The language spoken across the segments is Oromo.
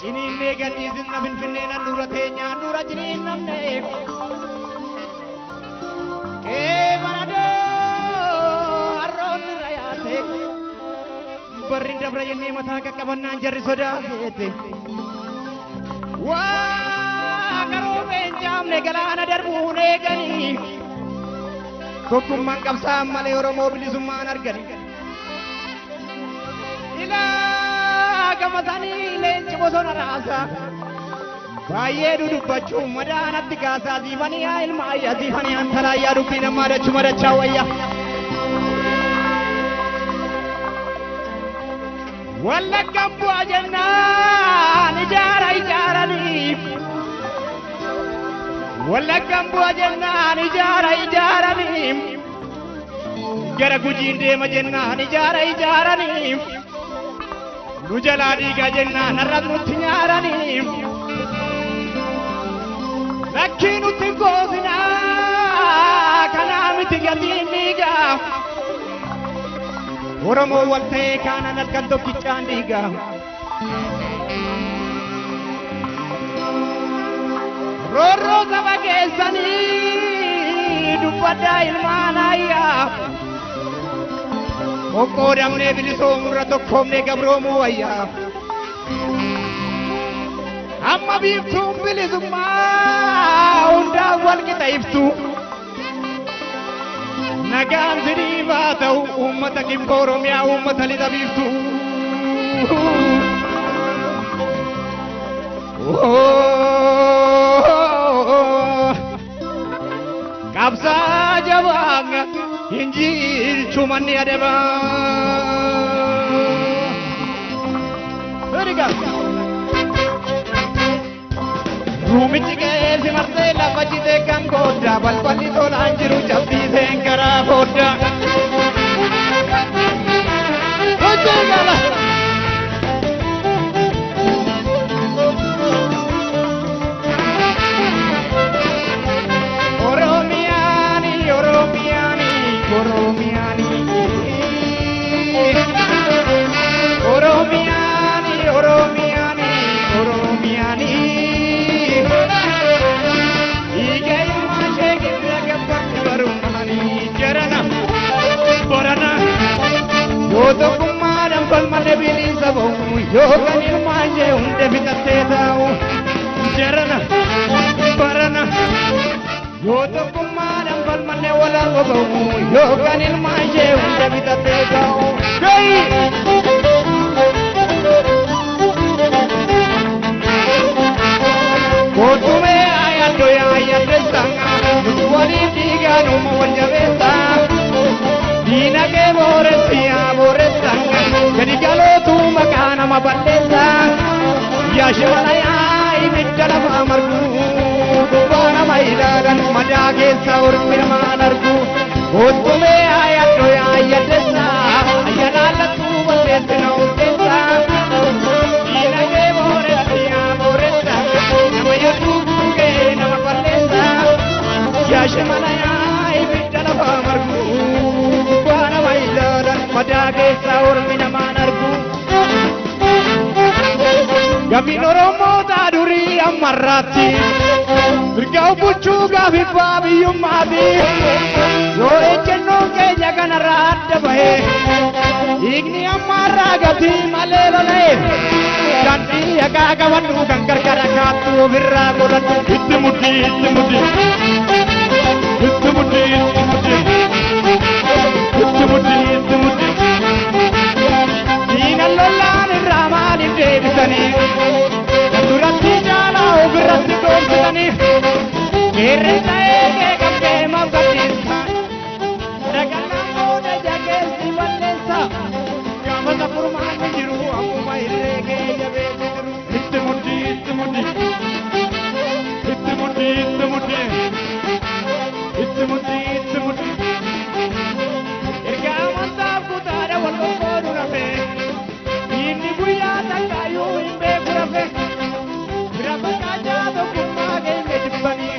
Ciniinee gadhiisin na finfinneen handhuura teenyaa handhuura ciniin namnee. Baradoo harroonni rayaate barri dabra jennee mataa qaqqabannaan jarri sodaate. Waa garuu beenjaamne galaana darbuun eeganii tokkummaan qabsaan malee Oromoo bilisummaan argani. Ilaa gamatanii leenci bosona raasaa baay'ee dudubbachuu madaanatti kaasaa siifanii yaa ilma ayyaa siifanii antalaayyaa dubbii namaa dachuu madachaa wayya. Wallaggaan bu'aa jennaan ijaara ijaaraniif Wallaggaan bu'aa jennaan ijaara ijaaraniif gara Gujiin deema jennaan ijaara ijaaraniif nu jalaa dhiigaa jennaan har'as nutti nyaaraniif lakkii nutti goosinaa kanaa miti gatiin dhiigaa Oromoo wal ta'ee kaana halkan tokkichaan dhiigaa roorroo saba keessanii dubbaddaa ilmaan ayyaa qoqqoodamnee bilisoomurra tokkoomnee gabroomuu wayyaa amma biiftuun bilisummaa hundaan wal qixa ibsu nagaan siniifaa ta'u uummata kibba Oromiyaa uummata lixa biiftuu. Qabsaa jabaan injilchu manni adabaa. Ruumichi keessa marsee lafa jitee kan goddaa balballi tolaan jiru cabsiiseen karaa booddaa. Oromiyaani Oromiyaani Oromiyaani Oromiyaani Oromiyaani Oromiyaani. Tokkummaadhaan falmanne bilisa ba'u yookaan ilmaan jee hunde fixattee taa'u jarana barana yoo tokkummaadhaan falmanne walaaboo ba'u yookaan ilmaan jee hunde fixattee taa'u. Kootumee ayyaadoo yaayyaaddeessaa nuti waliin dhiigaan uuma wal jabeessaa. Dinagee booressiyaa boorressan gadi galootu maqaa nama balleessan yaashimalayaa ibidda lafaa margu gubbaa nama ilaalan madaa keessa ormi namaan argu kootumee ayyaadoo yaayyaddeessa ayyanaallattuu balleessi na ulfeessa dinagee booressiyaa boorressan nama yaaduu gugee nama balleessa yaashimalayaa ibidda lafaa margu madaa keessa ormi namaan argu. Gaaffiin Oromoota durii ammarraatti mirga bulchuu gaafiffaa biyyummaati. Yoo ejjennoon keenya kanarraa adda bahee dhiigni ammarraa gatii malee lola'e daandii haqaa qabadhu kan gargara kaattu ofirraa godhadhu. Itti mudhii itti mudhii itti mudhii itti mudhii itti mudhii itti mudhii. Lollaan irraa maaliif deebisanii duratti jaalaa ofirratti dhoofsitanii qeerransa eegee qabdee maaf qabdiisa daganaa booda jageessi balleessa gaafata furmaanni jiru ammuma herreegee jabeessi jiru. Itti mudhii itti mudhii itti mudhii itti mudhii itti mudhii itti mudhii ergaa amantaaf kutaadha wal qoqqoodu rafee. Inni guyyaa takkaayuu hin beeku rafe bira fakkaataa tokkummaa keenya jibbanii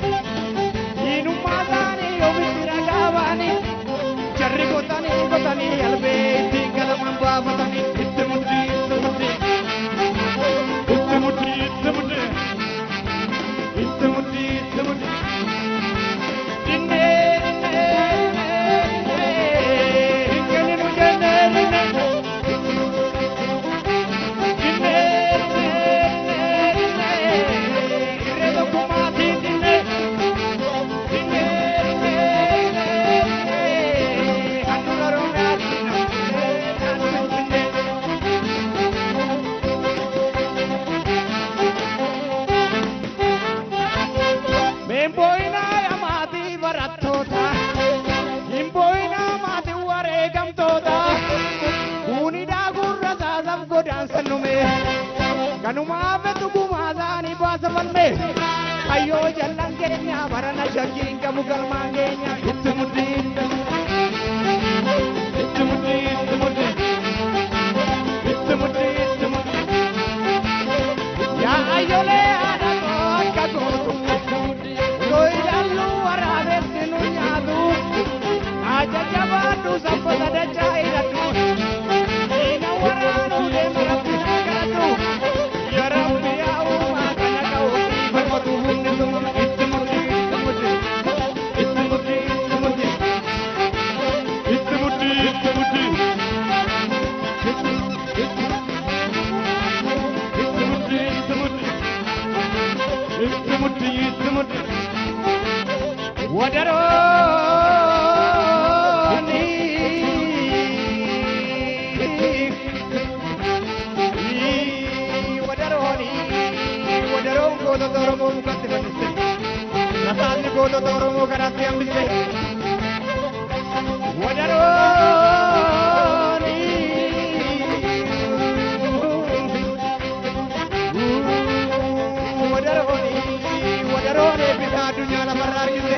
kanumaaf dhugumaa isaanii baasa falme ayyoo jallan keenya barana shakkiin qabu galmaan keenya itti mudhii itti mudhii itti mudhii itti mudhii itti mudhii yaa ayyoolee haadha koo akka gootu yoo ilaallu waraabessi nu nyaatu ajajjabaadhu saffata dachaa hidhadhu diina waraanuu deema rabbi kadhadhu yaa rabbi yaa uumaa kana ka'uutii falmatu hundi sun itti mudhii itti mudhii itti mudhii itti mudhii itti mudhii itti mudhii itti mudhii itti mudhii itti mudhii itti mudhii wadarooni wadarooni wadaroon gootota Oromoo mukatti fanniste rasaasni gootota Oromoo kanaatti hambiste wadarooni wadarooni wadarooni bitaa addunyaa lafarraa argiste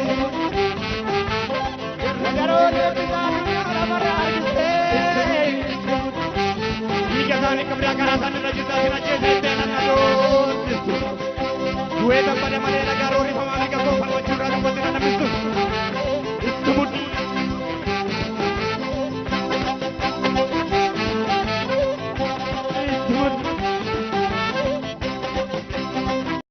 wadarooni bitaa addunyaa lafarraa argiste dhiiga isaanii qabdaa karaa isaanii irra jirtaa sina jeesee seenan adoonsistu du'ee tapha